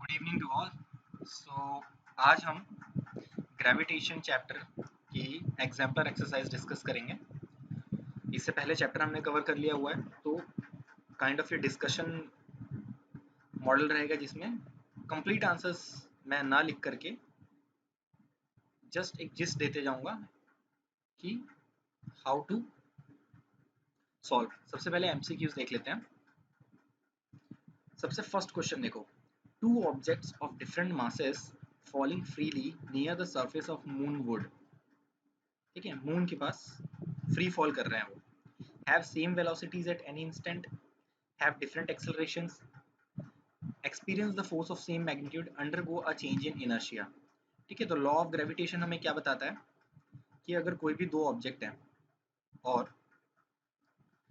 Good evening to all. आज हम gravitation chapter की एग्जाम्पलर एक्सरसाइज डिस्कस करेंगे। इससे पहले चैप्टर हमने कवर कर लिया हुआ है, तो काइंड ऑफ ये डिस्कशन मॉडल रहेगा जिसमें कंप्लीट आंसर्स मैं ना लिख करके जस्ट एक जिस्ट देते जाऊंगा कि हाउ टू सॉल्व। सबसे पहले एमसीक्यूज देख लेते हैं। सबसे फर्स्ट क्वेश्चन देखो, two objects of different masses falling freely near the surface of moon would. ठीक है, मून के पास फ्री फॉल कर रहे हैं वो, have same velocities at any instant, have different accelerations, experience the force of same magnitude, undergo a change in inertia। ठीक है, तो लॉ ऑफ ग्रेविटेशन हमें क्या बताता है कि अगर कोई भी दो ऑब्जेक्ट हैं और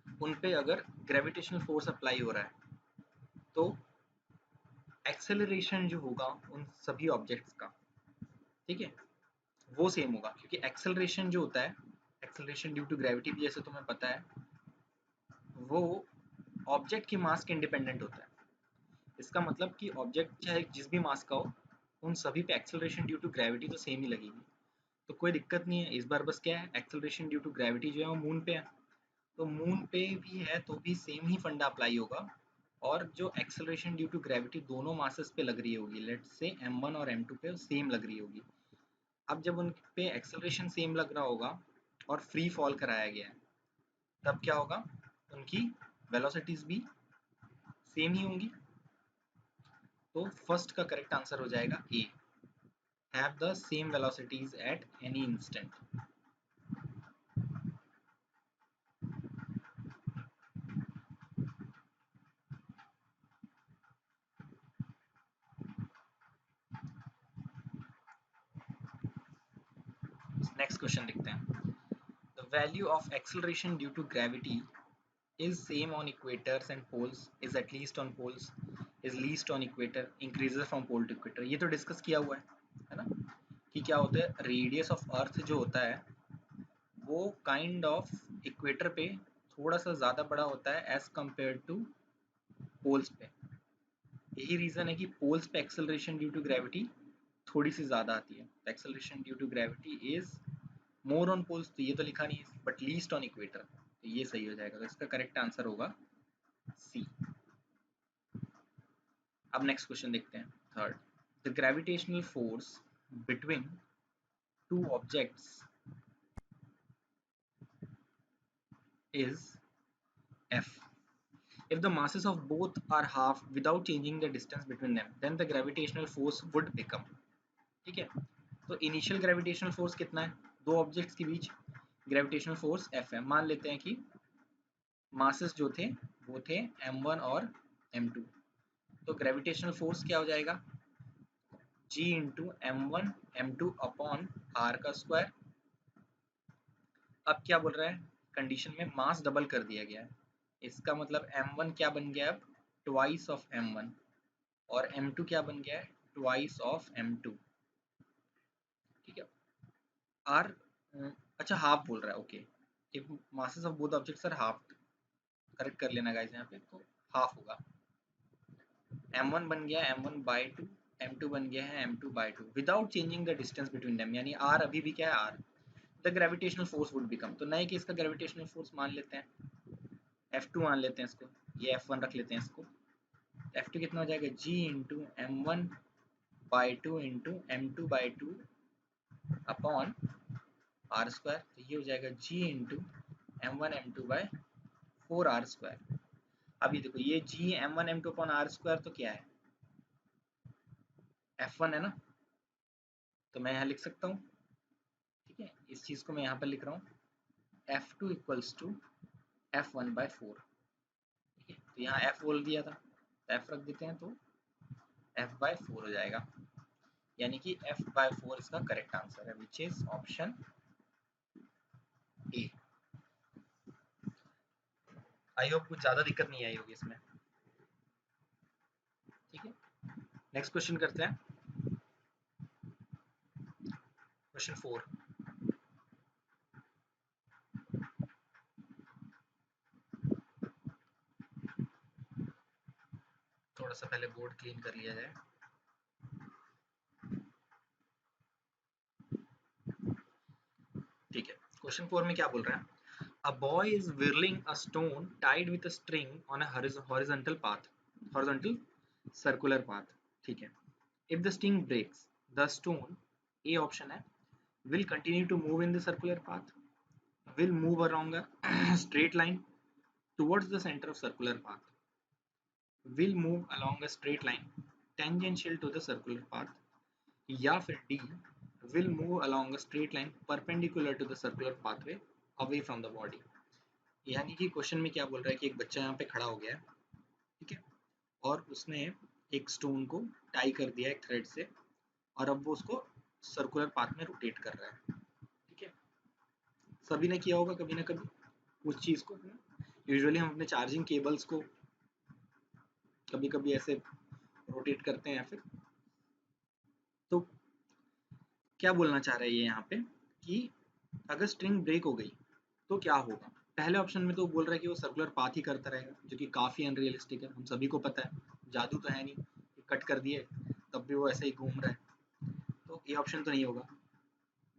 उन पे अगर ग्रेविटेशनल फोर्स अप्लाई हो रहा है तो एक्सेलरेशन जो होगा उन सभी ऑब्जेक्ट्स का, ठीक है, वो सेम होगा। क्योंकि एक्सेलरेशन जो होता है, एक्सेलरेशन ड्यू टू ग्रेविटी भी जैसे तुम्हें पता है, वो ऑब्जेक्ट की मास के इंडिपेंडेंट होता है। इसका मतलब कि ऑब्जेक्ट चाहे जिस भी मास का हो, उन सभी पे एक्सेलरेशन ड्यू टू ग्रेविटी तो सेम ही लगेगी, तो कोई दिक्कत नहीं है। इस बार बस क्या है, एक्सेलरेशन ड्यू टू ग्रेविटी जो है वो मून पे है, तो मून पे भी है तो भी सेम ही फंडा अप्लाई होगा। और जो एक्सेलरेशन ड्यू टू ग्रेविटी दोनों मासेस पे लग रही होगी, लेट्स से m1 और m2 पे सेम लग रही होगी। अब जब उन पे एक्सेलरेशन सेम लग रहा होगा और फ्री फॉल कराया गया है, तब क्या होगा, उनकी वेलोसिटीज भी सेम ही होंगी। तो फर्स्ट का करेक्ट आंसर हो जाएगा ए, have the same velocities at any instant। Next question लिखते हैं। The value of acceleration due to gravity is same on equators and poles, is at least on poles, is least on equator, increases from pole to equator। ये तो discuss किया हुआ है ना, कि क्या होता है, रेडियस ऑफ अर्थ जो होता है वो काइंड ऑफ इक्वेटर पे थोड़ा सा ज़्यादा बड़ा होता है एज कम्पेयर टू पोल्स पे। यही रीज़न है कि पोल्स पे एक्सेलरेशन ड्यू टू ग्रेविटी थोड़ी सी ज़्यादा आती है। Acceleration due to gravity is more on poles, तो ये तो लिखा नहीं है, बट लीस्ट ऑन इक्वेटर, तो ये सही हो जाएगा। तो इसका करेक्ट आंसर होगा सी। अब नेक्स्ट क्वेश्चन देखते हैं, third. The gravitational force between two objects is F. If the masses of both are half without changing the distance between them, then the gravitational force would become। ठीक है, तो initial gravitational force कितना है, दो objects के बीच gravitational force F है। मान लेते हैं कि मासेस जो थे वो थे m1 और m2, तो ग्रेविटेशनल फोर्स क्या हो जाएगा, g into m1 m2 upon r का स्क्वायर। अब क्या बोल रहा है, कंडीशन में मास डबल कर दिया गया है, इसका मतलब m1 क्या बन गया, अब ट्वाइस ऑफ m1, और m2 क्या बन गया है, ट्वाइस ऑफ m2। ठीक है, r अच्छा हाफ बोल रहा है, okay. If masses of both objects are half, correct कर लेना गाइस यहाँ पे, तो हाफ होगा। m1 बन गया m1 बाई टू, m2 बन गया है m2 by to, without changing the distance between them, यानी r अभी भी क्या है r। The gravitational force would become, तो नए केस का ग्रेविटेशनल फोर्स मान लेते हैं F2, मान लेते हैं इसको, ये F1 रख लेते हैं इसको। F2 कितना हो जाएगा, G into M1 by two into M2 by two upon R square, तो ये हो जाएगा G into M1 M2 by 4 R square. अब ये देखो, ये G M1 M2 upon R square तो क्या है, F1 है ना, तो मैं यहाँ लिख सकता हूँ। ठीक है, इस चीज़ को मैं यहाँ पर लिख रहा हूँ, F2 equals to F1 by 4। ठीक है, तो यहाँ F बोल दिया था, तो F रख देते हैं, तो F बाई 4 हो जाएगा, यानी कि F बाई 4 इसका करेक्ट आंसर है, which is option A. I hope कुछ ज़्यादा दिक्कत नहीं आई होगी इसमें। ठीक है, नेक्स्ट क्वेश्चन करते हैं, क्वेश्चन 4। थोड़ा सा पहले बोर्ड क्लीन कर लिया जाए। क्वेश्चन 4 में क्या बोल रहा है, a boy is whirling a stone tied with a string on a horizontal path, horizontal circular path, ठीक है. If the string breaks, the stone, A option है, will continue to move in the circular path, will move along a straight line towards the center of circular path, will move along a straight line tangential to the circular path, या फिर D, will move along a straight line perpendicular to the circular pathway away from the body. यानी कि question में क्या बोल रहा है कि एक बच्चा यहाँ पे खड़ा हो गया है, ठीक है, और उसने एक स्टोन को टाई कर दिया एक थ्रेड से, और अब वो उसको सर्कुलर पाथ में रोटेट कर रहा है, ठीक है. सभी ने किया होगा कभी ना कभी उस चीज को. यूजुअली हम अपने चार्जिंग केबल्स को कभी कभी ऐसे रोटेट करते हैं. फिर तो क्या बोलना चाह रहा है ये यहाँ पे कि अगर स्ट्रिंग ब्रेक हो गई तो क्या होगा. पहले ऑप्शन में तो बोल रहा है कि वो सर्कुलर पाथ ही करता रहेगा, जो कि काफी अनरियलिस्टिक है. हम सभी को पता है, जादू तो है नहीं, कट कर दिए तब भी वो ऐसे ही घूम रहा है, तो ये ऑप्शन तो नहीं होगा.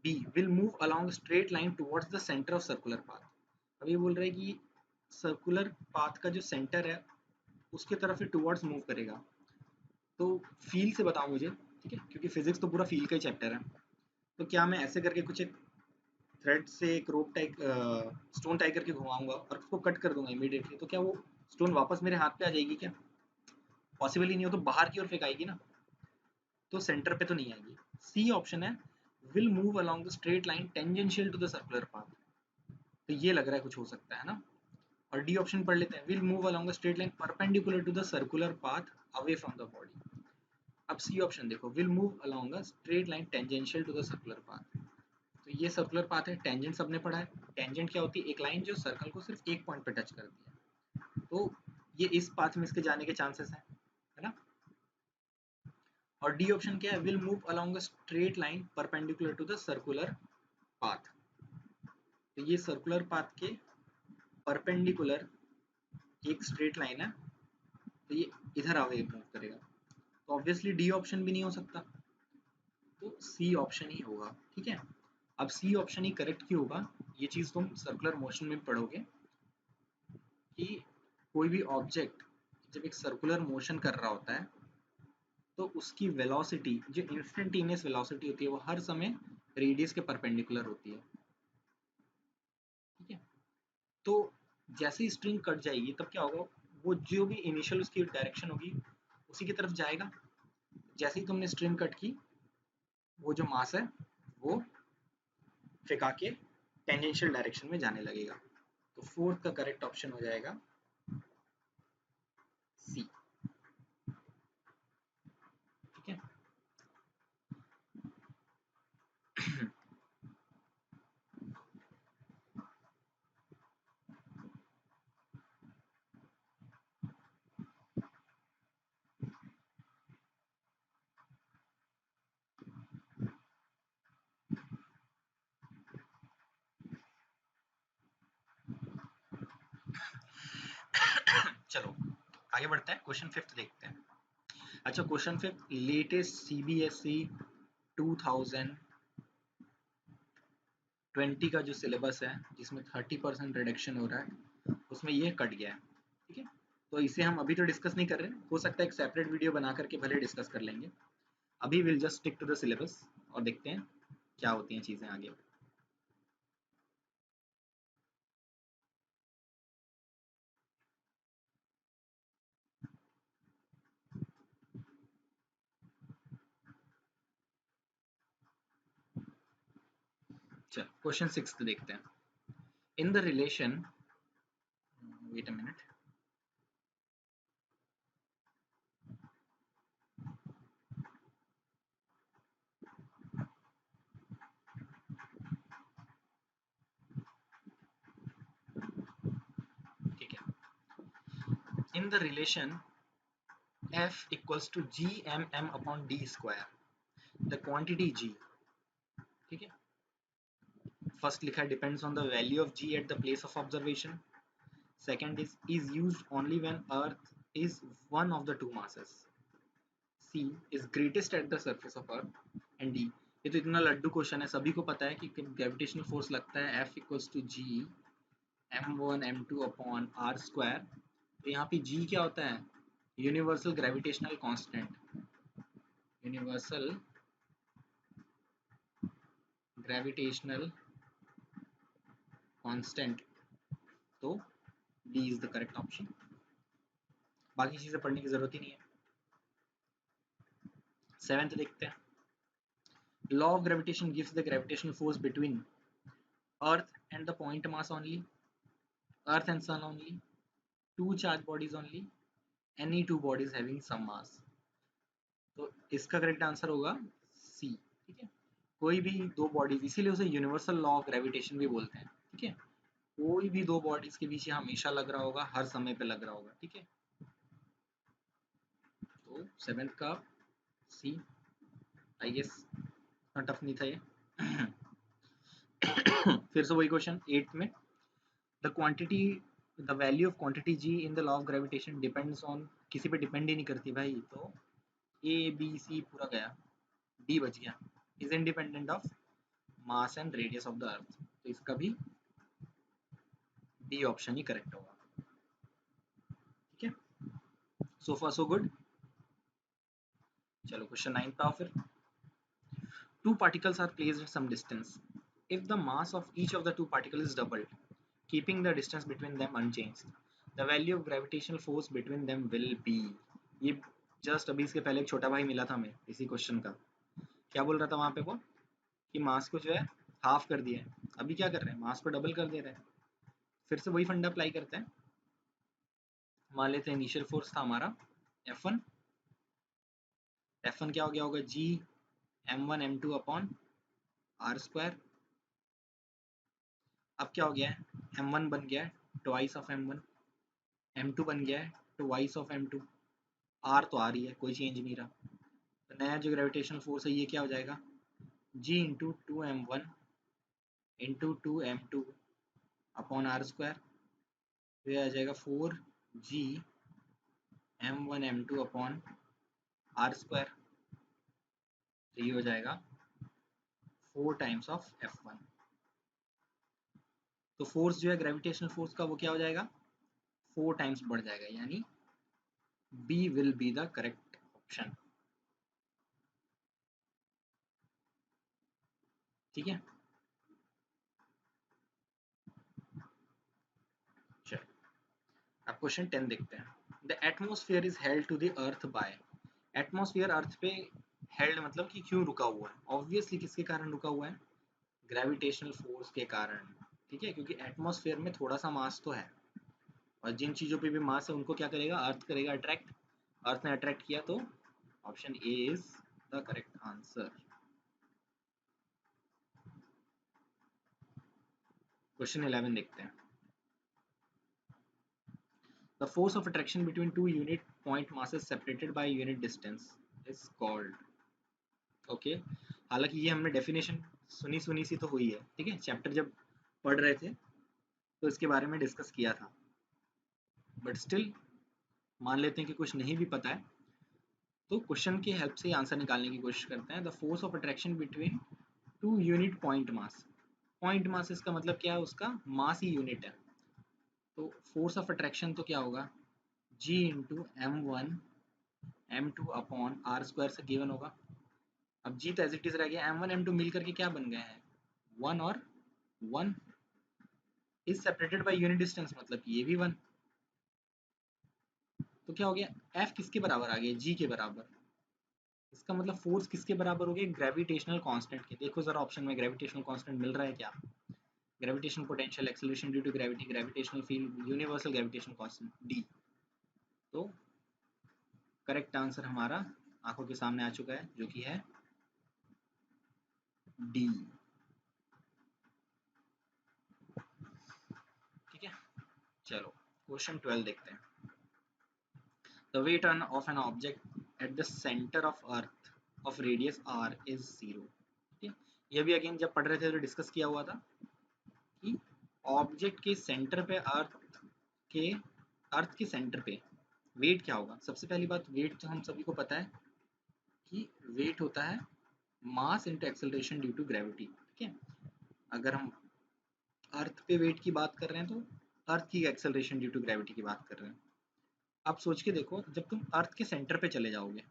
B, will move along straight line towards the centre of circular path. अब ये बोल रहा है कि सर्कुलर पाथ का जो सेंटर है उसके तरफ ही टुवर्ड्स मूव करेगा. तो फील से बताओ मुझे, ठीक है, क्योंकि फिजिक्स तो पूरा फील का ही चैप्टर है. तो क्या मैं ऐसे करके कुछ एक थ्रेड से एक रोप टाइप स्टोन टाई करके घुमाऊंगा और उसको कट कर दूंगा इमीडिएटली, तो क्या वो स्टोन वापस मेरे हाथ पे आ जाएगी क्या? पॉसिबल ही नहीं हो, तो बाहर की ओर फेंकाएगी ना, तो सेंटर पे तो नहीं आएगी. सी ऑप्शन है, will move along the straight line tangential to the circular path. तो ये लग रहा है कुछ हो सकता है ना. और डी ऑप्शन पढ़ लेते हैं, will move along the straight line perpendicular to the circular path away from the body. अब सी ऑप्शन देखो, will move along a straight line tangential to the circular path. तो ये सर्कुलर पाथ है, tangent सबने पढ़ा है. Tangent क्या होती है? एक लाइन जो सर्कल को सिर्फ एक पॉइंट पे टच करती है. तो ये इस पाथ में इसके जाने के चांसेस हैं, है ना. और डी ऑप्शन क्या है, will move along a straight line perpendicular to the circular path. तो ये सर्कुलर पाथ के परपेंडिकुलर एक स्ट्रेट लाइन है, तो ये इधर आगे मूव करेगा. तो ऑब्वियसली डी ऑप्शन भी नहीं हो सकता, तो सी ऑप्शन ही होगा, ठीक है. अब सी ऑप्शन ही करेक्ट क्यों होगा, ये चीज तुम सर्कुलर मोशन में पढ़ोगे कि कोई भी ऑब्जेक्ट जब एक सर्कुलर मोशन कर रहा होता है तो उसकी वेलोसिटी, जो इंस्टेंटेनियस वेलोसिटी होती है, वो हर समय रेडियस के परपेंडिकुलर होती है, ठीक है. तो जैसे ही स्ट्रिंग कट जाएगी तब क्या होगा, वो जो भी इनिशियल उसकी डायरेक्शन होगी उसी की तरफ जाएगा. जैसे ही तुमने स्ट्रिंग कट की, वो जो मास है वो फेंका के टेंजेंशियल डायरेक्शन में जाने लगेगा. तो फोर्थ का करेक्ट ऑप्शन हो जाएगा सी, ठीक है. चलो आगे बढ़ते हैं, क्वेश्चन फिफ्थ देखते हैं. अच्छा, क्वेश्चन फिफ्थ, लेटेस्ट सीबीएसई 2020 का जो सिलेबस है जिसमें 30% रिडक्शन हो रहा है, उसमें ये कट गया है, ठीक है. तो इसे हम अभी तो डिस्कस नहीं कर रहे हैं, हो सकता है एक सेपरेट वीडियो बना करके भले डिस्कस कर लेंगे. अभी will just stick to the syllabus और देखते हैं क्या होती हैं चीजें आगे. चलो क्वेश्चन सिक्स देखते हैं. In the relation, wait a minute, ठीक है. In the relation f equals to gmm upon d square, the quantity g, ठीक है. फर्स्ट लिखा है depends on the value of g at the place of observation. Second is used only when earth is one of the two masses. C is greatest at the surface of earth. And D ये तो इतना Laddu question है, सभी को पता है कि gravitational force लगता है F equals to G m1 m2 upon R square. तो यहाँ पे g क्या होता है, universal gravitational constant, universal gravitational constant. तो D is the correct option, बाकी चीजें पढ़ने की जरूरत ही नहीं है। 7th देखते हैं। Law of gravitation gives the gravitational force between earth and the point mass only, earth and sun only, two charged bodies only, any two bodies having some mass। तो इसका करेक्ट आंसर होगा सी। ठीक है, कोई भी दो बॉडीज, इसीलिए उसे यूनिवर्सल लॉ ऑफ ग्रेविटेशन भी बोलते हैं। ठीक है, कोई भी दो बॉडीज के बीच हमेशा लग रहा होगा, हर समय पे लग रहा होगा। ठीक है, तो 7th का सी, आई गेस इतना टफ नहीं था ये। फिर से वही क्वेश्चन 8th में, the quantity, the value of quantity G in the law of gravitation depends on, किसी पे डिपेंड ही नहीं करती भाई, तो ए बी सी पूरा गया, डी बच गया, is independent of mass and radius of the earth. तो इसका भी डी ऑप्शन ही करेक्ट होगा। ठीक है, सो फार सो गुड। चलो क्वेश्चन 9 पे आओ फिर। Two particles are placed at some distance. If the mass of each of the two particles is doubled, keeping the distance between them unchanged, the value of gravitational force between them will be। ये just अभी इसके पहले एक छोटा भाई मिला था हमें इसी क्वेश्चन का, क्या बोल रहा था वहां पे वो, कि मास को जो है हाफ कर दिया है, अभी क्या कर रहे हैं, मास को डबल कर दे रहे हैं। फिर से वही फंडा अप्लाई करते हैं। मान लेते हैं इनिशियल फोर्स था हमारा F1, F1 क्या हो गया होगा, जी m1 m2 upon R square. अब क्या हो गया है, m1 बन गया है ट्वाइस ऑफ m1, m2 बन गया है ट्वाइस ऑफ m2, r तो आ रही है, कोई चेंज नहीं रहा। तो नया जो ग्रेविटेशनल फोर्स है ये क्या हो जाएगा, g into two m1 into two m2 upon R square. तो ये आ जाएगा 4g m1 m2 upon R square. तो ये हो जाएगा 4 टाइम्स ऑफ F1। तो फोर्स जो है ग्रेविटेशनल फोर्स का वो क्या हो जाएगा, 4 टाइम्स बढ़ जाएगा, यानी B will be the correct option। ठीक है, चलो अब क्वेश्चन 10 देखते हैं। The atmosphere is held to the earth by, atmosphere earth पे हेल्ड मतलब कि क्यों रुका हुआ है, ऑब्वियसली किसके कारण रुका हुआ है, ग्रेविटेशनल फोर्स के कारण। ठीक है, क्योंकि एटमोस्फियर में थोड़ा सा मास तो है, और जिन चीजों पे भी मास है उनको क्या करेगा, अर्थ करेगा अट्रैक्ट, अर्थ ने अट्रैक्ट किया, तो option A is the correct answer. Question 11 देखते हैं। The force of attraction between two unit point masses separated by unit distance is called। Okay, हालांकि ये हमने डेफिनेशन सुनी सुनी सी तो हुई है। ठीक है, चैप्टर जब पढ़ रहे थे तो इसके बारे में डिस्कस किया था, बट स्टिल मान लेते हैं कि कुछ नहीं भी पता है, तो क्वेश्चन की हेल्प से आंसर निकालने की कोशिश करते हैं। The force of attraction between two unit point mass, point mass इसका मतलब क्या है, उसका मास ही यूनिट है। तो फोर्स ऑफ अट्रैक्शन तो क्या होगा, G into m1 m2 upon R square से गिवन होगा। अब जी तो एज इट इज रह गया, m1 m2 मिल करके क्या बन गए हैं, 1 और 1 is separated by unit distance, मतलब ये भी 1। तो क्या हो गया, F किसके बराबर आ गया, G के बराबर। इसका मतलब फोर्स किसके बराबर हो गया, ग्रेविटेशनल कांस्टेंट के। देखो जरा ऑप्शन में ग्रेविटेशनल कांस्टेंट मिल रहा है क्या, gravitational potential, acceleration due to gravity, gravitational field, universal gravitational constant, D. तो करेक्ट आंसर हमारा आंखों के सामने आ चुका है, जो कि है डी। ठीक है, चलो क्वेश्चन 12 देखते हैं। The weight of an object at the center of earth of radius r is 0। ठीक है, ये भी अगेन जब पढ़ रहे थे तो डिस्कस किया हुआ था कि ऑब्जेक्ट के सेंटर पे के अर्थ के सेंटर पे वेट क्या होगा। सबसे पहली बात, वेट तो हम सभी को पता है कि वेट होता है mass into acceleration due to gravity. ठीक है, अगर हम अर्थ पे वेट की बात कर रहे हैं तो अर्थ की एक्सेलरेशन ड्यू टू ग्रेविटी की बात कर रहे हैं। आप सोच के देखो, जब तुम अर्थ के सेंटर पे चले जाओगे,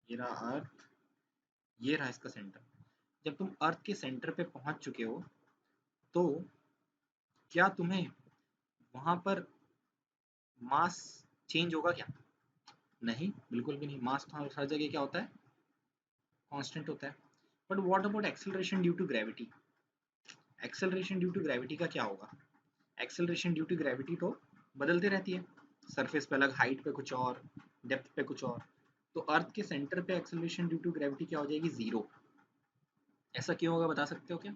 ये रहा अर्थ, ये रहा इसका सेंटर, जब तुम अर्थ के सेंटर पे पहुंच चुके हो तो क्या तुम्हें वहां पर मास चेंज होगा क्या? नहीं, बिल्कुल भी नहीं। मास तो हर जगह क्या होता है, कांस्टेंट होता है। But what about acceleration due to gravity? Acceleration due to gravity का क्या होगा? एक्सेलरेशन ड्यू टू ग्रेविटी तो बदलती रहती है, सरफेस पे अलग, हाइट पे कुछ और, डेप्थ पे कुछ और। तो अर्थ के सेंटर पे एक्सेलरेशन ड्यू टू ग्रेविटी क्या हो जाएगी? जीरो। ऐसा क्यों होगा, बता सकते हो क्या?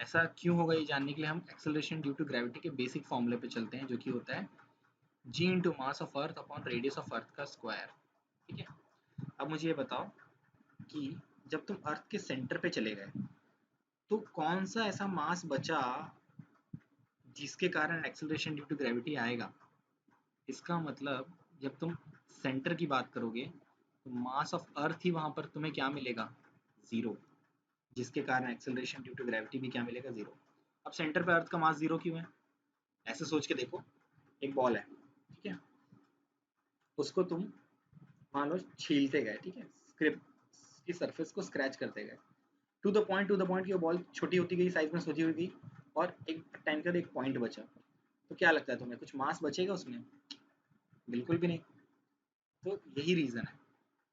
ऐसा क्यों होगा, ये जानने के लिए हम एक्सेलरेशन ड्यू टू ग्रेविटी के बेसिक फॉर्मूले पे चलते हैं, जो कि होता है G into mass of earth upon radius of earth का स्क्वायर। ठीक है, अब मुझे ये बताओ कि जब तुम अर्थ के सेंटर पे चले गए तो कौन सा ऐसा मास बचा जिसके कारण एक्सेलरेशन ड्यू टू ग्रेविटी आएगा? इसका मतलब जब तुम सेंटर की बात करोगे तो मास ऑफ अर्थ ही वहां पर तुम्हें क्या मिलेगा? जीरो, जिसके कारण एक्सेलरेशन ड्यू टू ग्रेविटी भी क्या मिलेगा? जीरो। अब सेंटर पे अर्थ का मास जीरो क्यों है? ऐसे सोच के देखो, एक बॉल है, ठीक है, उसको तुम मान लो छीलते गए, ठीक है, स्क्रिप की सरफेस को स्क्रैच करते गए, टू द पॉइंट की वो बॉल छोटी होती गई, साइज में छोटी हुई गई, और एक टाइम के बाद एक पॉइंट बचा। तो क्या लगता है तुम्हें, कुछ मास बचेगा उसमें? बिल्कुल भी नहीं। तो यही रीजन है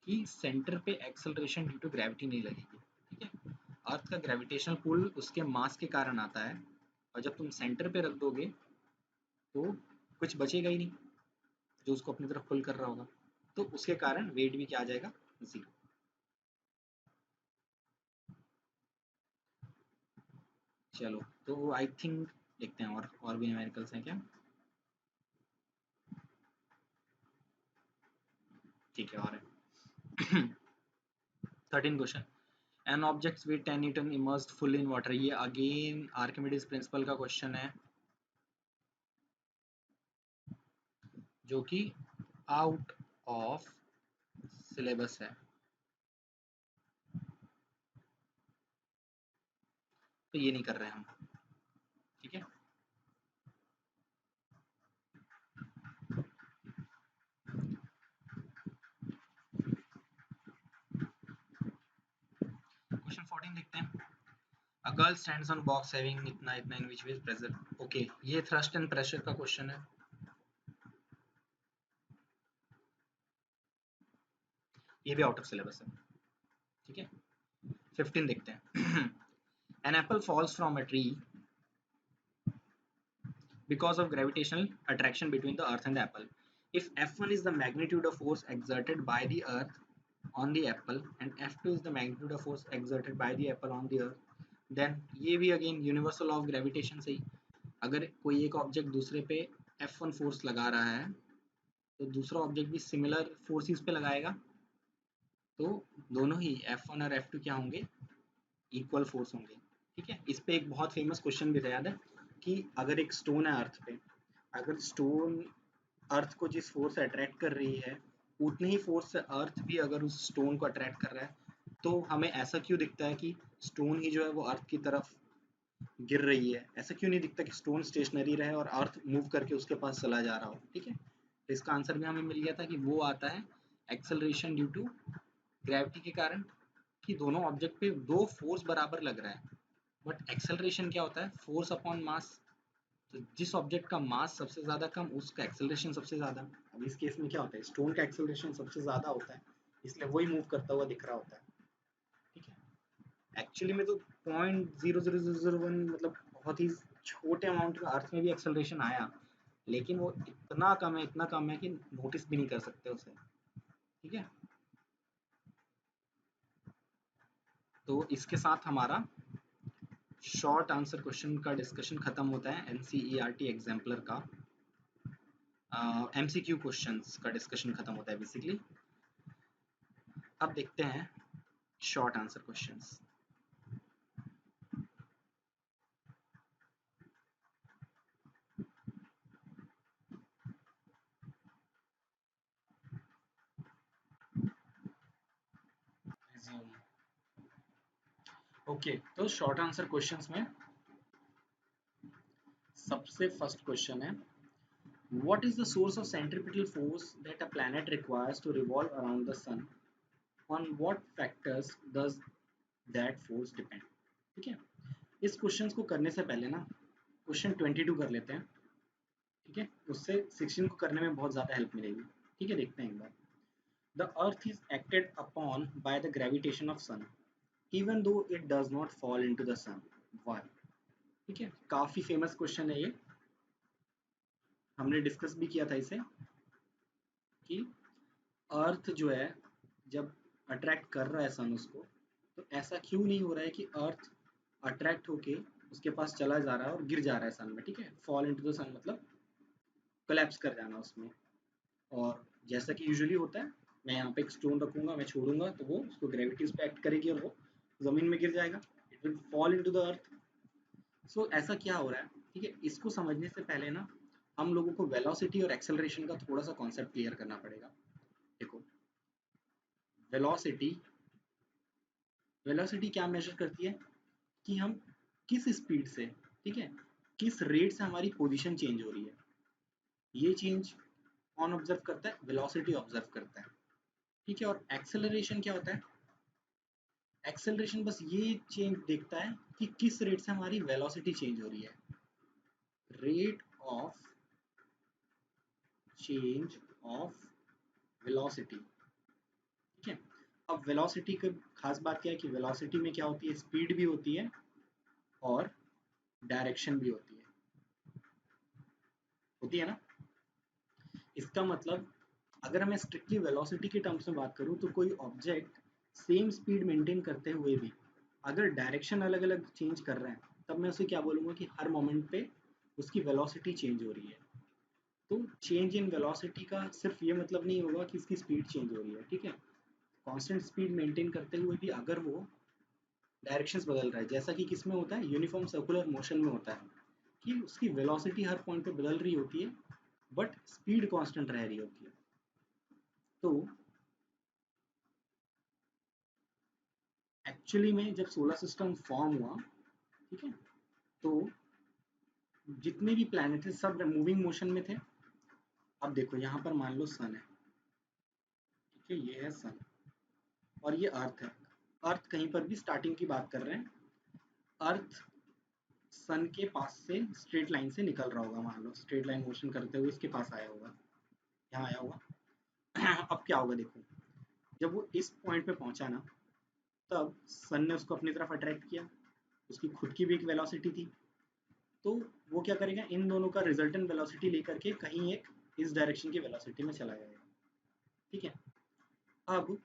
कि सेंटर पे एक्सेलरेशन ड्यू टू ग्रेविटी नहीं लगेगी। ठीक है, अर्थ का ग्रेविटेशनल पुल उसके मास के कारण आता है, और जब तुम सेंटर पे रख दोगे तो कुछ बचेगा ही नहीं जो उसको अपनी तरफ पुल कर रहा होगा, तो उसके कारण वेट भी क्या आ जाएगा? जीरो। चलो, तो आई थिंक देखते हैं और भी न्यूमेरिकल्स हैं क्या? ठीक है, और है 13 question. An objects weight 10 newton immersed full in water. ये अगेन आर्किमिडीज प्रिंसिपल का क्वेश्चन है, जो कि आउट ऑफ सिलेबस है, तो ये नहीं कर रहे हम। ठीक है, क्वेश्चन 14 देखते हैं। A girl stands on box having इतना इतना in which way pressure. Okay, ये थ्रस्ट एंड प्रेशर का क्वेश्चन है, ये भी आउट ऑफ सिलेबस है। ठीक है, 15 देखते हैं। An apple falls from a tree because of gravitational attraction between the earth and the apple. If F1 is the magnitude of force exerted by the earth on the apple and F2 is the magnitude of force exerted by the apple on the earth, then ये भी again universal law of gravitation से ही, अगर कोई एक object दूसरे पे F1 force लगा रहा है तो दूसरा ऑब्जेक्ट भी सिमिलर फोर्सेस पे लगाएगा, तो दोनों ही F1 और F2 क्या होंगे? इक्वल फोर्स होंगे। ठीक है, इस पे एक बहुत फेमस क्वेश्चन भी था, याद है, कि अगर एक स्टोन है अर्थ पे, अगर स्टोन अर्थ को जिस फोर्स से अट्रैक्ट कर रही है उतनी ही फोर्स से अर्थ भी अगर उस स्टोन को अट्रैक्ट कर रहा है, तो हमें ऐसा क्यों दिखता है कि स्टोन ही जो है वो अर्थ की तरफ गिर रही है? ऐसा क्यों नहीं दिखता कि स्टोन स्टेशनरी रहे और अर्थ मूव करके उसके पास चला जा रहा हो? ठीक है, तो इसका आंसर भी हमें मिल गया था कि वो आता है एक्सेलरेशन ड्यू टू ग्रेविटी के कारण, कि दोनों ऑब्जेक्ट पे दो फोर्स बराबर लग रहा है। बट एक्सेलरेशन क्या होता है? Force upon mass. तो जिस ऑब्जेक्ट का मास सबसे ज्यादा कम, उसका एक्सेलरेशन सबसे ज्यादा। अब इस केस में क्या होता है, स्टोन का एक्सेलरेशन सबसे ज्यादा होता है, इसलिए वही मूव करता हुआ दिख रहा होता है। ठीक है, एक्चुअली में तो 0.00001 मतलब बहुत ही छोटे अमाउंट का अर्थ में भी एक्सेलरेशन आया, लेकिन वो इतना कम है, इतना कम है कि नोटिस भी नहीं कर सकते उसे। ठीक है, तो इसके साथ हमारा शॉर्ट आंसर क्वेश्चन का डिस्कशन खत्म होता है, एनसीईआरटी एग्जाम्पलर का एमसीक्यू क्वेश्चंस का डिस्कशन खत्म होता है बेसिकली। अब देखते हैं short answer questions. Resume okay, तो शॉर्ट आंसर क्वेश्चंस में सबसे फर्स्ट क्वेश्चन है, what is the source of centripetal force that a planet requires to revolve around the sun, on what factors does that force depend. ठीक है, इस question को करने से पहले ना क्वेश्चन 22 कर लेते हैं। ठीक है, उससे 16 को करने में बहुत ज़्यादा हेल्प मिलेगी। ठीक है, देखते हैं एक बार। The earth is acted upon by the gravitation of sun even though it does not fall into the sun, why. ठीक है, काफ़ी फेमस क्वेश्चन है ये, हमने डिस्कस भी किया था इसे कि अर्थ जो है जब अट्रैक्ट कर रहा है सन उसको, तो ऐसा क्यों नहीं हो रहा है कि अर्थ अट्रैक्ट होके उसके पास चला जा रहा है और गिर जा रहा है सन में। ठीक है, फॉल इनटू द सन मतलब कोलैप्स कर जाना उसमें। और जैसा कि यूजुअली होता है, मैं यहाँ पे एक स्टोन रखूंगा, मैं छोड़ूंगा तो वो उसको ग्रेविटी उस पर एक्ट करेगी और वो जमीन में गिर जाएगा, it will fall into the earth. So ऐसा क्या हो रहा है। ठीक है, इसको समझने से पहले ना हम लोगों को वेलोसिटी और एक्सेलरेशन का थोड़ा सा कॉन्सेप्ट क्लियर करना पड़ेगा। देखो, वेलोसिटी वेलोसिटी क्या मेजर करती है कि हम किस स्पीड से, ठीक है, किस रेट से हमारी पोजीशन चेंज हो रही है। ये चेंज कौन ऑब्जर्व करता है, वेलोसिटी ऑब्जर्व करता है। ठीक है, और एक्सेलरेशन क्या होता है, एक्सेलरेशन बस ये चेंज देखता है कि किस रेट से हमारी वेलोसिटी चेंज हो रही है, rate of change of velocity. ठीक है, अब वेलोसिटी की खास बात क्या है कि वेलोसिटी में क्या होती है, स्पीड भी होती है और डायरेक्शन भी होती है ना। इसका मतलब अगर मैं स्ट्रिक्टली वेलोसिटी के टर्म्स में बात करूं तो कोई ऑब्जेक्ट सेम स्पीड मेंटेन करते हुए भी अगर डायरेक्शन अलग अलग चेंज कर रहे हैं, तब मैं उसे क्या बोलूँगा कि हर मोमेंट पे उसकी वेलोसिटी चेंज हो रही है। तो चेंज इन वेलोसिटी का सिर्फ ये मतलब नहीं होगा कि इसकी स्पीड चेंज हो रही है। ठीक है, कांस्टेंट स्पीड मेंटेन करते हुए भी अगर वो डायरेक्शंस बदल रहा है, जैसा कि किस में होता है, यूनिफॉर्म सर्कुलर मोशन में होता है कि उसकी वेलोसिटी हर पॉइंट पे बदल रही होती है बट स्पीड कांस्टेंट रह रही होती है। तो एक्चुअली में जब सोलर सिस्टम फॉर्म हुआ, ठीक है, तो जितने भी प्लैनेट थे सब मूविंग मोशन में थे। अब देखो यहाँ पर मान लो सन है, ठीक है, ये है सन और ये अर्थ है। अर्थ कहीं पर भी स्टार्टिंग की बात कर रहे हैं, अर्थ सन के पास से स्ट्रेट लाइन से निकल रहा होगा, मान लो स्ट्रेट लाइन मोशन करते हुए इसके पास आया होगा, यहाँ आया होगा। अब क्या होगा देखो, जब वो इस पॉइंट पे पहुंचा ना, तब सन ने उसको अपनी तरफ अट्रैक्ट किया, उसकी खुद की भी एक वेलोसिटी थी, तो वो क्या करेगा, इन दोनों का रिजल्टेंट वेलोसिटी लेकर के कहीं एक इस डायरेक्शन की वेलोसिटी में चला जाएगा। ठीक है, अब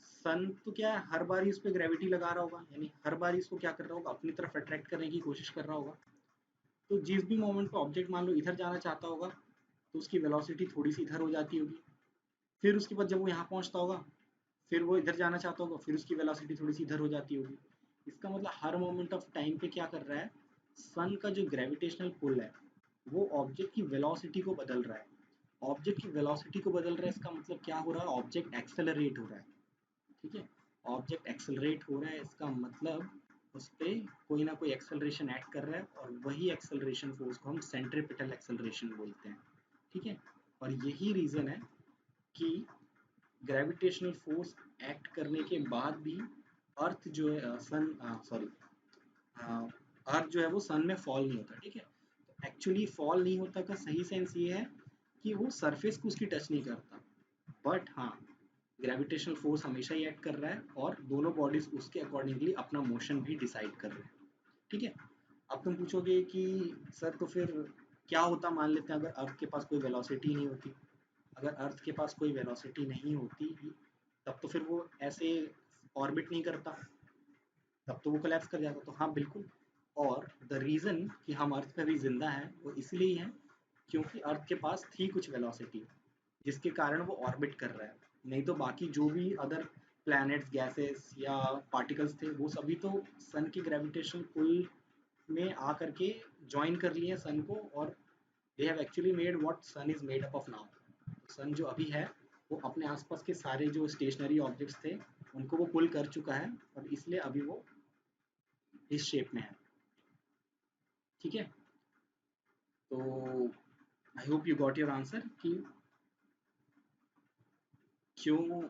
सन तो क्या है, हर बार उस पर ग्रेविटी लगा रहा होगा, यानी हर बार इसको क्या कर रहा होगा, अपनी तरफ अट्रैक्ट करने की कोशिश कर रहा होगा। तो जिस भी मोमेंट पे ऑब्जेक्ट मान लो इधर जाना चाहता होगा, तो उसकी वेलोसिटी थोड़ी सी इधर हो जाती होगी। फिर उसके बाद जब वो यहाँ पहुँचता होगा, फिर वो इधर जाना चाहता होगा, फिर उसकी वेलोसिटी थोड़ी सी इधर हो जाती होगी। इसका मतलब हर मोमेंट ऑफ टाइम पे क्या कर रहा है, सन का जो ग्रेविटेशनल पुल है वो ऑब्जेक्ट की वेलोसिटी को बदल रहा है। ऑब्जेक्ट की वेलोसिटी को बदल रहा है, इसका मतलब क्या हो रहा है, ऑब्जेक्ट एक्सेलरेट हो रहा है। ठीक है, ऑब्जेक्ट एक्सेलरेट हो रहा है, इसका मतलब उस पर कोई ना कोई एक्सेलरेशन ऐड कर रहा है और वही एक्सेलरेशन फोर्स को हम सेंट्रीपिटल एक्सेलरेशन बोलते हैं। ठीक है, और यही रीज़न है कि ग्रेविटेशनल फोर्स एक्ट करने के बाद भी अर्थ जो है सन सॉरी अर्थ जो है वो सन में फॉल नहीं होता। ठीक है, तो एक्चुअली फॉल नहीं होता का सही सेंस ये है कि वो सरफेस को उसकी टच नहीं करता, बट हाँ, ग्रेविटेशनल फोर्स हमेशा ही एक्ट कर रहा है और दोनों बॉडीज उसके अकॉर्डिंगली अपना मोशन भी डिसाइड कर रहे हैं। ठीक है, अब तुम पूछोगे कि सर तो फिर क्या होता, मान लेते हैं अगर अर्थ के पास कोई वेलोसिटी नहीं होती। अगर अर्थ के पास कोई वेलोसिटी नहीं होती तब तो फिर वो ऐसे ऑर्बिट नहीं करता, तब तो वो कोलैप्स कर जाता। तो हाँ बिल्कुल, और द रीज़न कि हम अर्थ पे भी जिंदा हैं वो इसलिए है क्योंकि अर्थ के पास थी कुछ वेलोसिटी जिसके कारण वो ऑर्बिट कर रहा है। नहीं तो बाकी जो भी अदर प्लैनेट्स, गैसेस या पार्टिकल्स थे वो सभी तो सन की ग्रेविटेशनल पुल में आ करके ज्वाइन कर लिए सन को, और they have actually made what sun is made up of now. Sun जो अभी है वो अपने आसपास के सारे जो स्टेशनरी ऑब्जेक्ट्स थे उनको वो पुल कर चुका है और इसलिए अभी वो इस शेप में है, ठीक है। तो I hope you got your answer कि क्यों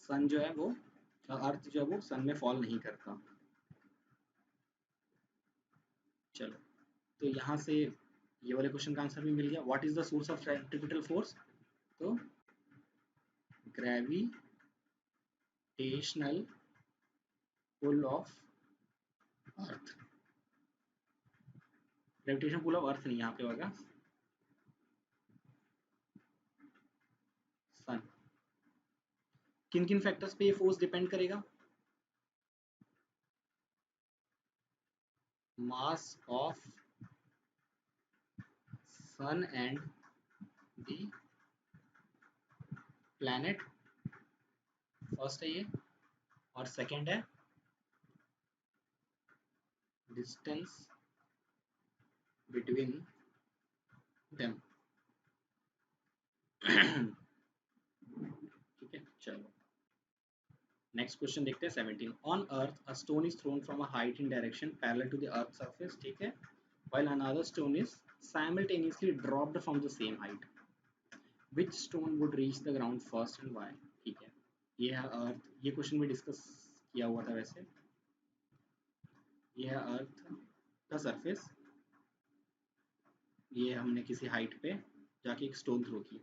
सन जो है वो अर्थ जो है वो सन में फॉल नहीं करता। चलो, तो यहाँ से ये वाले क्वेश्चन का आंसर भी मिल गया। What is the source of centripetal force? तो gravitational pull of earth. Gravitation pull of earth नहीं, यहाँ पे होगा सन। किन किन फैक्टर्स पे ये फोर्स डिपेंड करेगा? Mass of sun and the planet, first है ये, और सेकंड है डिस्टेंस बिटवीन देम। ठीक है, चलो नेक्स्ट क्वेश्चन देखते हैं 17। On earth a stone is thrown from a height in direction parallel to the earth surface, ठीक है, while another stone is simultaneously dropped from the same height. Which stone would reach the ground first and why? ठीक है, ये है अर्थ, ये question भी discuss किया हुआ था वैसे। ये है अर्थ का सरफेस, ये हमने किसी हाइट पे जाके एक स्टोन थ्रो की,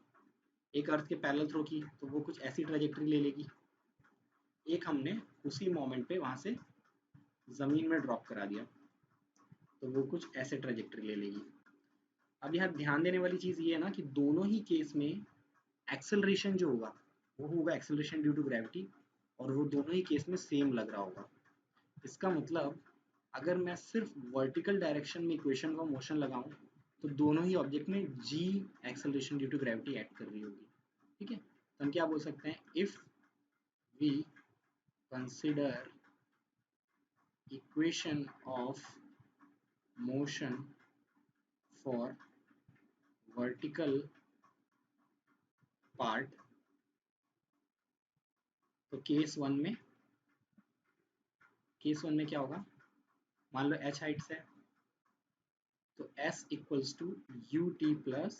एक अर्थ के पैरेलल थ्रो की तो वो कुछ ऐसी ट्रेजेक्टरी ले लेगी, एक हमने उसी मोमेंट पे वहां से जमीन में ड्रॉप करा दिया तो वो कुछ ऐसे ट्रेजेक्टरी ले लेगी। अब यहाँ ध्यान देने वाली चीज ये है ना कि दोनों ही केस में एक्सेलरेशन जो होगा वो होगा एक्सेलरेशन ड्यू टू ग्रेविटी, और वो दोनों ही केस में सेम लग रहा होगा। इसका मतलब अगर मैं सिर्फ वर्टिकल डायरेक्शन में इक्वेशन का मोशन लगाऊं तो दोनों ही ऑब्जेक्ट में g acceleration due to gravity act कर रही होगी, ठीक है। तो हम क्या बोल सकते हैं, if we consider equation of motion for vertical part, तो केस वन में क्या होगा, मान लो h हाइट से, तो s equals to u t plus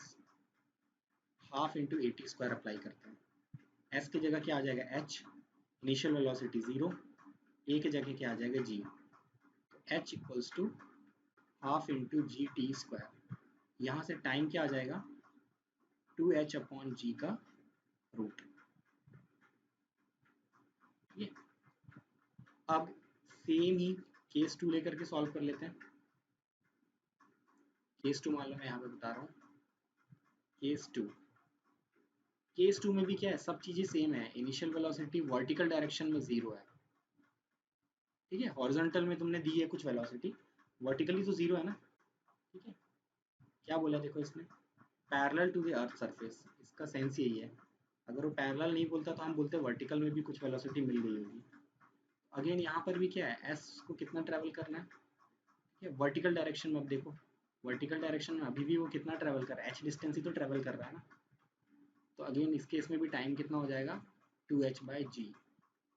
half into a t square apply करते हैं। s की जगह क्या आ जाएगा h, इनिशियल वेलोसिटी 0, a की जगह क्या आ जाएगा g, तो h equals to half into g t square, यहाँ से टाइम क्या आ जाएगा 2h अपॉन जी का रूट। ये अब सेम ही केस 2 लेकर के सॉल्व कर लेते हैं। केस 2 मान लो मैं यहाँ पे बता रहा हूँ, केस टू में भी क्या है, सब चीजें सेम है, इनिशियल वेलोसिटी वर्टिकल डायरेक्शन में 0 है, ठीक है, हॉरिजॉन्टल में तुमने दी है कुछ वेलोसिटी, वर्टिकली तो 0 है ना, ठीक है। क्या बोला देखो इसमें, parallel to the earth surface, इसका सेंस यही है, अगर वो पैरेलल नहीं बोलता तो हम बोलते वर्टिकल में भी कुछ वेलोसिटी मिल गई होगी। अगेन यहाँ पर भी क्या है, एस को कितना ट्रैवल करना है, ठीक है, वर्टिकल डायरेक्शन में। अब देखो वर्टिकल डायरेक्शन में अभी भी वो कितना ट्रैवल कर रहा है, एच डिस्टेंस ही तो ट्रैवल कर रहा है ना, तो अगेन इस केस में भी टाइम कितना हो जाएगा 2h/g,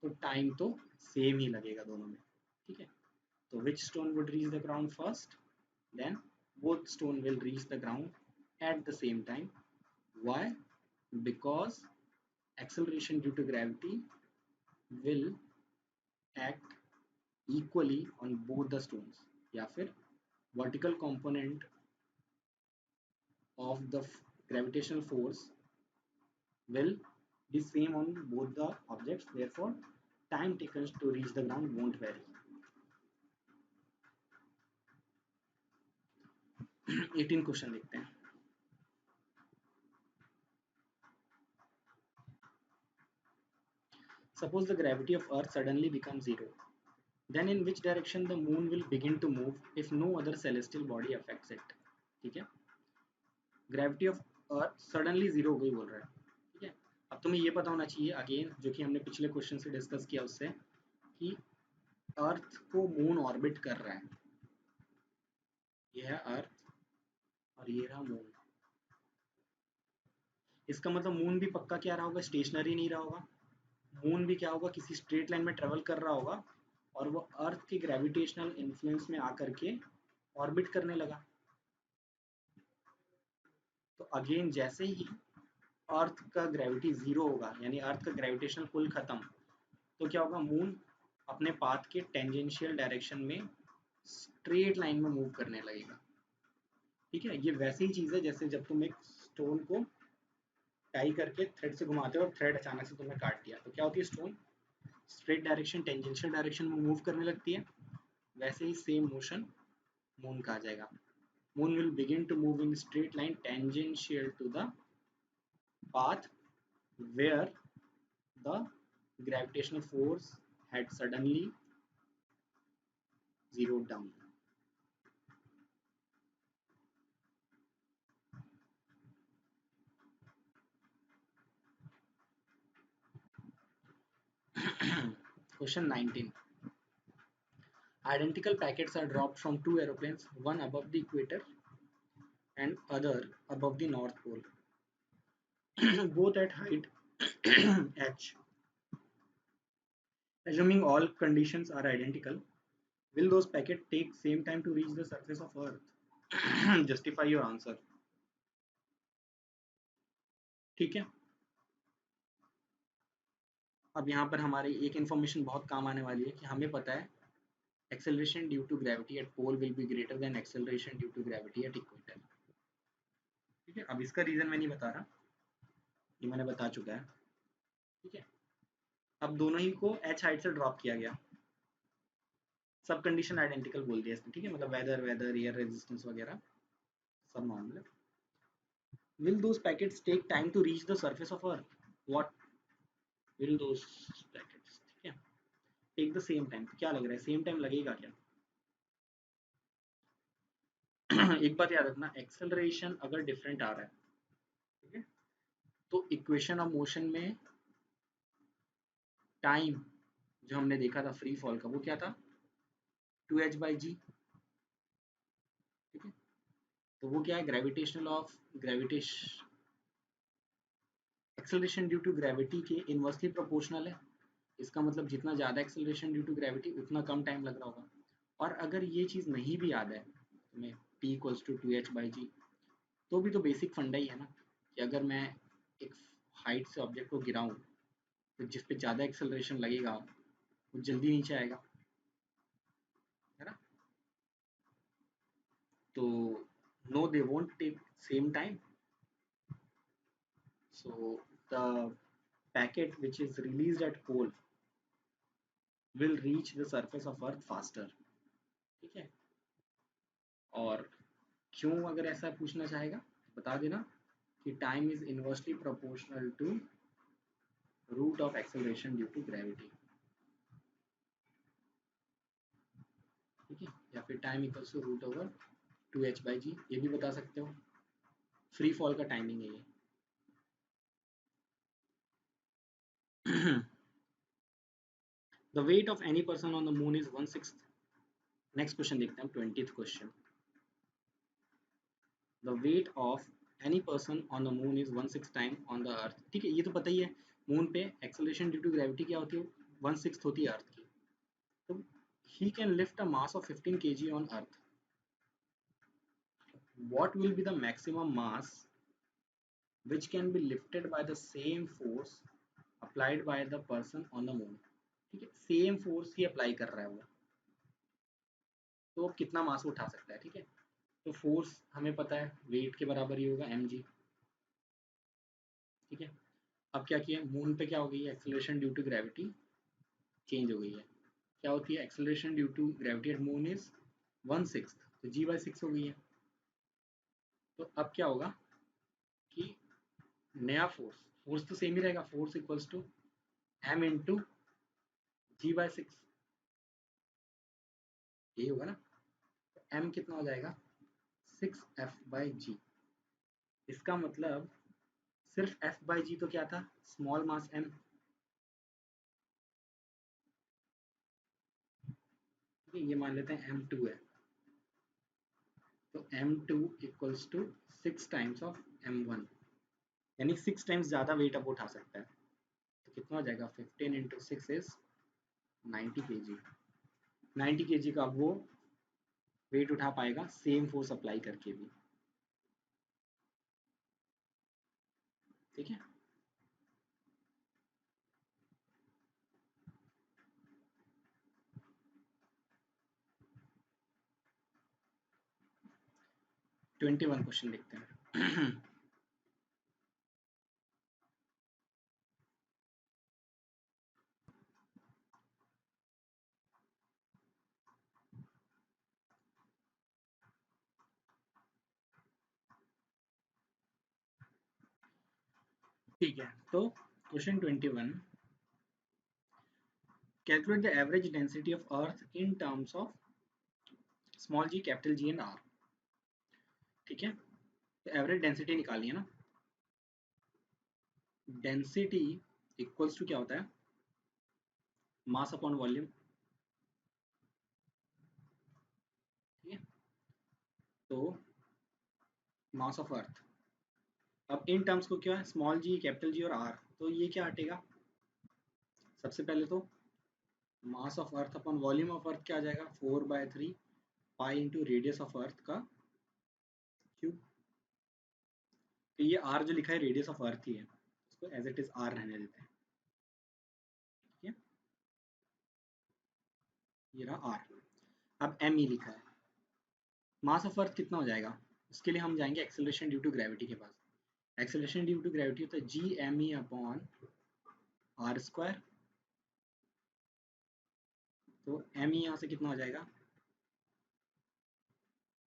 तो टाइम तो सेम ही लगेगा दोनों में, ठीक है। तो which stone would reach the ground first? Then both stone will reach the ground at the same time. Why? Because acceleration due to gravity will act equally on both the stones, या फिर vertical component of the gravitational force will be same on both the objects, therefore time taken to reach the ground won't vary. 18 question देखते हैं। Suppose the gravity of Earth suddenly becomes 0, then in which direction the moon will begin to move if no other celestial body affects it? ठीक है, gravity of earth suddenly 0 हो गई बोल रहा है, ठीक है। अब तुम्हें ये पता होना चाहिए अगेन, जो कि हमने पिछले क्वेश्चन से डिस्कस किया उससे, कि अर्थ को मून ऑर्बिट कर रहा है, ये है अर्थ और ये रहा मून। इसका मतलब मून भी पक्का क्या रहा होगा, स्टेशनरी नहीं रहा होगा, मून भी क्या होगा, किसी स्ट्रेट लाइन में ट्रेवल कर रहा होगा और वो अर्थ के ग्रेविटेशनल इन्फ्लुएंस में आकर के ऑर्बिट करने लगा। तो अगेन जैसे ही अर्थ का ग्रेविटी जीरो होगा, यानी अर्थ का ग्रेविटेशनल पुल खत्म, तो क्या होगा, मून अपने पाथ के टेंजेंशियल डायरेक्शन में स्ट्रेट लाइन में मूव करने लगेगा। ठीक है, ये वैसे ही चीज़ है जैसे जब तुम एक स्टोन को टाई करके थ्रेड से घुमाते हो और थ्रेड अचानक से तुमने काट दिया, तो क्या होती है, stone straight direction tangential direction में मूव करने लगती है। वैसे ही सेम मोशन मून का आ जाएगा। Moon will begin to move in straight line tangential to the path where the gravitational force had suddenly zeroed down. Question 19. Identical packets are dropped from two aeroplanes, one above the equator and other above the North Pole, both at height h. Assuming all conditions are identical, will those packets take same time to reach the surface of Earth? Justify your answer. ठीक है, अब यहाँ पर हमारी एक information बहुत काम आने वाली है कि हमें पता है acceleration due to gravity at pole will be greater than acceleration due to gravity at equator. ठीक है, अब इसका रीजन मैं नहीं बता रहा, ये मैंने बता चुका है। ठीक है, अब दोनों ही को h हाइट से ड्रॉप किया गया, सब कंडीशन आइडेंटिकल बोल दिया इसने। ठीक है, मतलब वेदर एयर रेजिस्टेंस वगैरह सब नॉर्मल है। will those packets take time to reach the surface of earth? what will those packets, ठीक है, take the same time? क्या लग रहा है, सेम टाइम लगेगा क्या? एक बात याद रखना, एक्सेलरेशन अगर डिफरेंट आ रहा है, ठीक है, तो इक्वेशन ऑफ मोशन में टाइम जो हमने देखा था फ्री फॉल का, वो क्या था, 2h/g। ठीक है, तो वो क्या है, gravitational of gravitation acceleration due to gravity के इनवर्सली प्रोपोर्शनल है। इसका मतलब जितना ज़्यादा एक्सेलरेशन ड्यू टू ग्रेविटी उतना कम टाइम लग रहा होगा। और अगर ये चीज़ नहीं भी याद है तुम्हें, p इक्वल्स टू 2h/g, तो भी तो बेसिक फंडा ही है ना कि अगर मैं एक हाइट से ऑब्जेक्ट को गिराऊं तो जिस पे ज़्यादा एक्सेलरेशन लगेगा वो जल्दी नीचे आएगा, है ना। तो no they won't take same time, so the packet which is released at pole will reach the surface of earth faster। ठीक है, और क्यों अगर ऐसा पूछना चाहेगा बता देना कि time is inversely proportional to root of acceleration due to gravity. ठीक है, या फिर time equals to root over 2h/g, ये भी बता सकते हो। फ्री फॉल का टाइमिंग है ये। The weight of any person on the moon is 1/6। Next question देखते हैं, 20th question. The weight of any person on the moon is 1/6 time on the earth। ठीक है, ये तो पता ही है, मून पे एक्सेलरेशन ड्यू टू ग्रेविटी क्या होती है, 1/6 होती है अर्थ की। तो he can lift a mass of 15 kg on earth। what will be the maximum mass which can be lifted by the same force applied by the person on the moon। ठीक है, same force ही apply कर रहा है वो, तो कितना मास उठा सकता है। ठीक है, तो फोर्स हमें पता है वेट के बराबर ही होगा mg। ठीक है, अब क्या किया, मून पे क्या हो गई है, acceleration due to gravity change हो गई है। क्या होती है, acceleration due to gravity at moon is 1/6, तो g/6 हो गई है। तो अब क्या होगा कि नया फोर्स, फोर्स तो सेम ही रहेगा, force equals to m into g/6, यही होगा ना। तो m कितना हो जाएगा, 6f/g। इसका मतलब सिर्फ f/g तो क्या था, स्मॉल मास m। ठीक है, ये मान लेते हैं m2 है, तो m2 equals to 6 times of m1, यानी 6 टाइम्स ज़्यादा वेट अब उठा सकता है। तो कितना हो जाएगा, 15 इंटू 6 इज 90 kg। 90 kg का वो वेट उठा पाएगा सेम फोर्स अप्लाई करके भी, ठीक है। ट्वेंटी वन क्वेश्चन देखते हैं। ठीक है, तो question 21, calculate the average density of earth in terms of small G, capital G and R. ठीक है, तो एवरेज डेंसिटी निकालनी है ना। डेंसिटी इक्वल्स टू क्या होता है, मास अपॉन वॉल्यूम, ठीक है। तो मास ऑफ अर्थ, अब इन टर्म्स को क्या है, स्मॉल जी, कैपिटल जी और आर, तो ये क्या हटेगा, सबसे पहले तो मास of earth upon volume of earth क्या आ जाएगा, 4/3 pi into radius of earth का क्यूब। तो ये आर जो लिखा है रेडियस ऑफ अर्थ ही है, इसको एज इट इज आर रहने देते हैं, ठीक है। ये रहा आर। अब एम ई लिखा है, मास ऑफ अर्थ कितना हो जाएगा, इसके लिए हम जाएंगे एक्सेलरेशन ड्यू टू ग्रेविटी के पास। एक्सेलरेशन ड्यू टू ग्रेविटी होता है G M E upon R square. तो एम ई यहाँ से कितना हो जाएगा,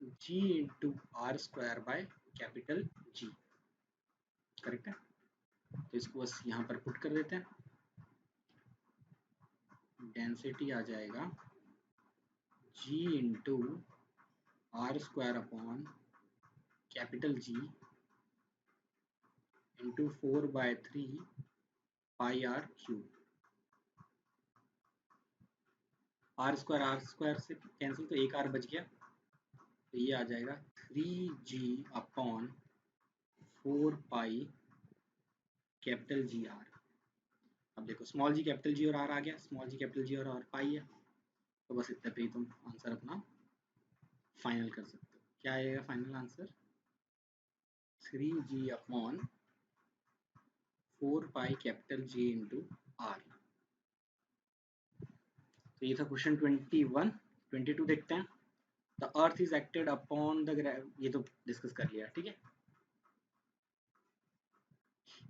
G into R square by capital G, correct है। तो इसको बस यहाँ पर पुट कर देते हैं, डेंसिटी आ जाएगा G into R square upon capital G into 4/3 pi R cube. R square से कैंसिल, तो एक आर बच गया, तो ये आ जाएगा 3g upon 4 pi capital G R. अब देखो स्मॉल जी कैपिटल जी और आर आ गया, स्मॉल जी कैपिटल जी और आर पाई है, तो बस इतने पे ही तुम आंसर अपना फाइनल कर सकते हो। क्या आएगा final answer, 3g upon 4 pi capital G into R. तो ये था क्वेश्चन 21। 22 देखते हैं, the earth is acted upon the, ये तो डिस्कस कर लिया, ठीक है।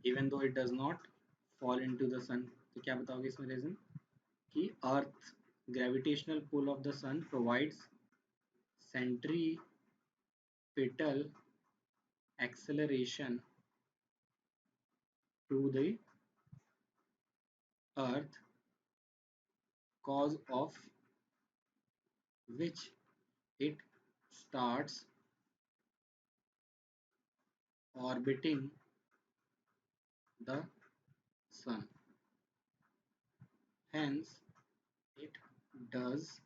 Even though it does not fall into the sun, तो क्या बताओगे इसमें रीजन, कि earth gravitational pull of the sun provides centripetal acceleration to the earth, cause of which it starts orbiting the sun, hence it does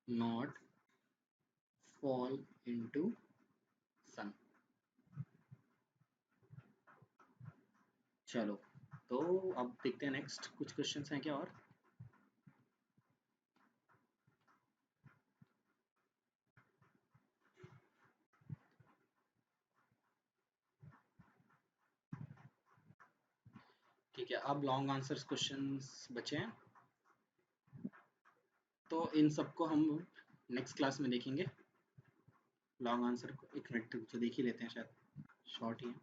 not fall into sun। चलो, तो अब देखते हैं नेक्स्ट कुछ क्वेश्चंस हैं क्या और। ठीक है, अब लॉन्ग आंसर्स क्वेश्चंस बचे हैं, तो इन सबको हम नेक्स्ट क्लास में देखेंगे। लॉन्ग आंसर को एक मिनट तो देख ही लेते हैं, शायद शॉर्ट ही है।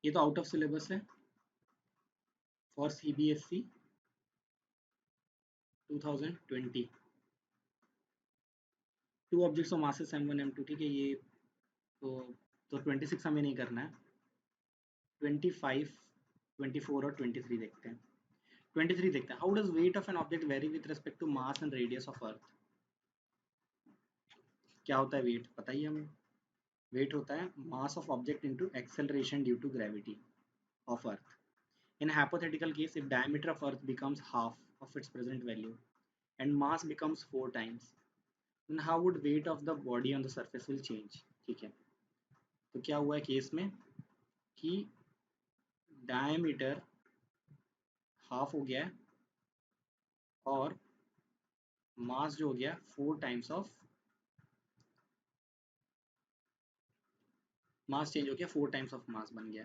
ये तो आउट ऑफ सिलेबस है for CBSE 2020। Two objects of masses M1 M2, ठीक है। ये तो 26 हमें नहीं करना है, 25, 24 और 23 देखते हैं। 23 देखते हैं, how does weight of an object vary with respect to mass and radius of earth. क्या होता है वेट, पता ही हमें, वेट होता है mass of object into acceleration due to gravity of earth. In a hypothetical case, if diameter of Earth becomes half of its present value and mass becomes 4 times, then how would weight of the body on the surface will change? ठीक है, तो क्या हुआ है case में कि diameter half हो गया है और मास जो हो गया 4 टाइम्स ऑफ मास चेंज हो गया, 4 टाइम्स ऑफ मास बन गया।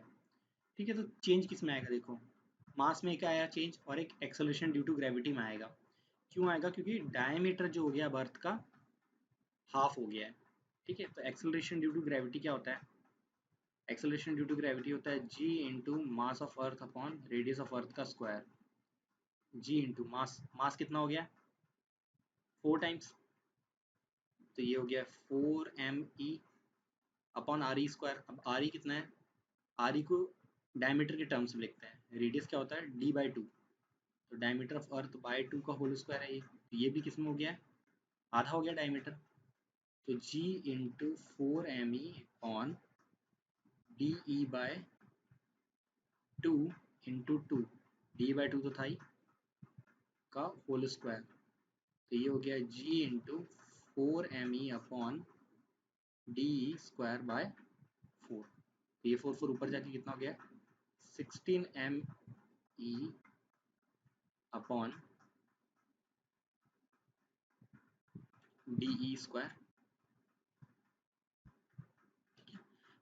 ठीक है, तो चेंज किस में आएगा देखो, मास में एक आया चेंज और एक एक्सेलरेशन ड्यू टू ग्रेविटी में आएगा। क्यों आएगा? क्योंकि डायमीटर जो हो गया अब अर्थ का हाफ हो गया है। ठीक है, तो एक्सेलरेशन ड्यू टू ग्रेविटी क्या होता है? एक्सेलरेशन ड्यू टू ग्रेविटी होता है g into mass of earth upon radius of earth का स्क्वायर। g इंटू मास, मास कितना हो गया? 4 टाइम्स, तो ये हो गया 4 me upon R E square. अब आर ई कितना है? आर ई को डायमीटर के टर्म्स में लिखते हैं, रेडियस क्या होता है? d/2, तो डायमीटर ऑफ अर्थ बाय 2 का होल स्क्वायर है ये। तो ये भी किसमें हो गया है? आधा हो गया डायमीटर। तो g into 4me upon de/2 into 2, d/2 तो था ही, का होल स्क्वायर। तो ये हो गया g into 4me upon D square by 4। तो ये 4 ऊपर जाके कितना हो गया? 16me upon D square.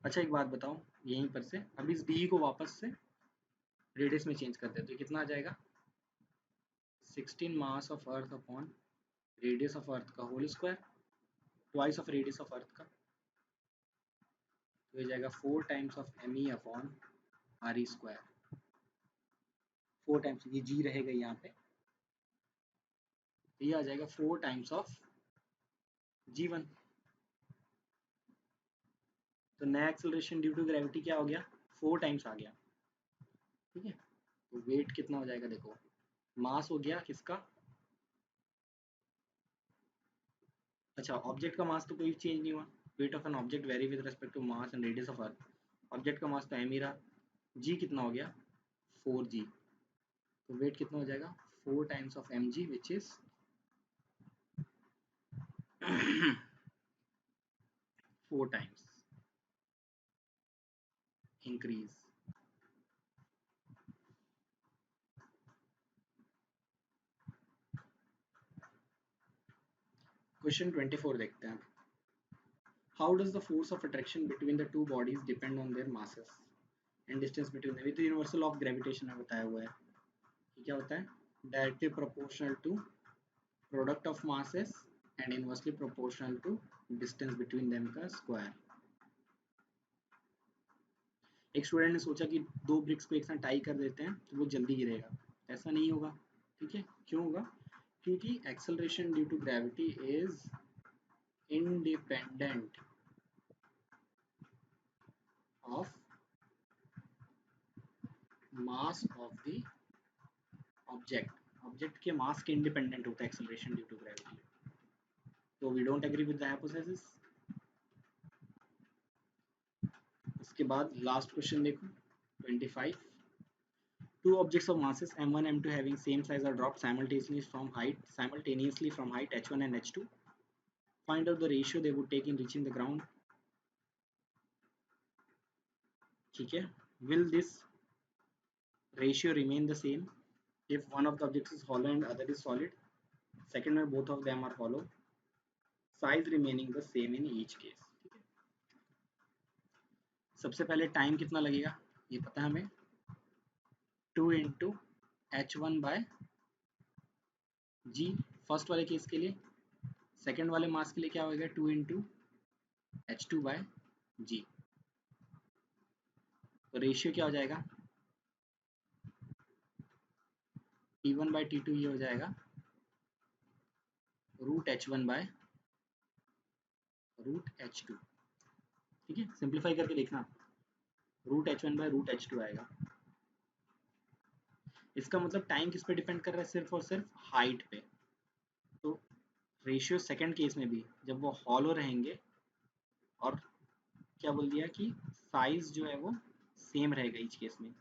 अच्छा एक बात बताओ, यहीं पर से अब इस डी को वापस से रेडियस में चेंज करते हैं तो कितना आ जाएगा? 16 mass of earth upon radius of earth का whole square, twice of radius of earth का। तो ये जाएगा 4 times of M E upon R E square. 4 times, ये जी रहेगा यहाँ पे, तो ये आ जाएगा 4 टाइम्स ऑफ g1। तो नया एक्सेलरेशन ड्यू टू ग्रेविटी क्या हो गया? 4 टाइम्स आ गया। ठीक है, तो वेट कितना हो जाएगा देखो, मास हो गया किसका? अच्छा, ऑब्जेक्ट का मास तो कोई चेंज नहीं हुआ, weight of an object vary with respect to mass and radius of earth. Object का मास तो एम ही रहा। जी कितना हो गया? 4g। तो वेट कितना हो जाएगा? 4 times of M G which is 4 times increase. Question 24 देखते हैं। How does the force of attraction between the two bodies depend on their masses and distance between them? ये तो यूनिवर्सल ऑफ ग्रेविटेशन में बताया हुआ है। ये क्या होता है? Directly proportional to product of masses and inversely proportional to distance between them का स्क्वायर। एक स्टूडेंट ने सोचा कि 2 ब्रिक्स को एक साथ टाई कर देते हैं तो वो जल्दी गिरेगा। ऐसा नहीं होगा। ठीक है, क्यों होगा? क्योंकि acceleration due to gravity is independent of mass of the object. Object के मास के इंडिपेंडेंट होता है एक्सेलरेशन ड्यू टू ग्रेविटी। तो we don't agree with the hypothesis. उसके बाद लास्ट क्वेश्चन देखो 25। Two objects of masses m1 m2 having same size are dropped simultaneously from height h1 and h2. Find out the ratio they would take in reaching the ground. ठीक है, will this ratio remain the same if one of the objects is hollow and other is solid? Second में both of them are hollow, size remaining the same in each case. ठीक है, सबसे पहले time कितना लगेगा ये पता है हमें, 2 इंटू h1 बाय जी फर्स्ट वाले केस के लिए। सेकेंड वाले मास के लिए क्या होगा? 2 इंटू h2 बाय जी। तो रेशियो क्या हो जाएगा? T1 बाई T2 ये हो जाएगा root h1 by root h2। ठीक है, सिंप्लीफाई करके देखना, root h1 by root h2 आएगा। इसका मतलब टाइम किस पे डिपेंड कर रहा है? सिर्फ और सिर्फ हाइट पे। तो रेशियो सेकंड केस में भी जब वो हॉलो रहेंगे, और क्या बोल दिया कि साइज जो है वो सेम रहेगा ईच केस में।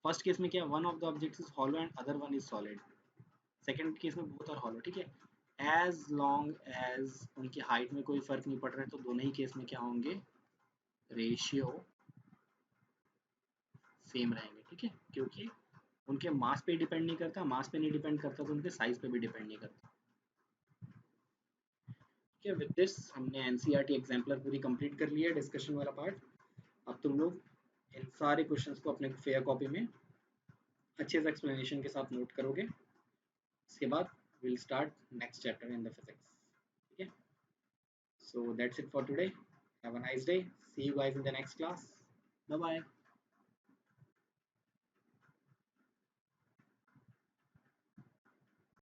फर्स्ट केस में क्या, one of the objects is hollow and other one is solid. Second case में बोथ आर हॉलो। ठीक है, एज लॉन्ग एज उनकी हाइट में कोई फर्क नहीं पड़ रहा है तो दोनों ही केस में क्या होंगे? रेशियो सेम रहेंगे, ठीक है, क्योंकि उनके मास पे डिपेंड नहीं करता, मास पे नहीं डिपेंड करता तो उनके साइज पे भी डिपेंड नहीं करता। ठीक है, विद दिस हमने एनसीईआरटी एग्जाम्पलर पूरी कंप्लीट कर लिया है, डिस्कशन वाला पार्ट। अब तुम लोग इन सारे क्वेश्चंस को अपने फेयर कॉपी में अच्छे से एक्सप्लेनेशन के साथ नोट करोगे। इसके बाद will start next chapter in the physics. ठीक है, so that's it for today, have a nice day, see you guys in the next class, bye bye.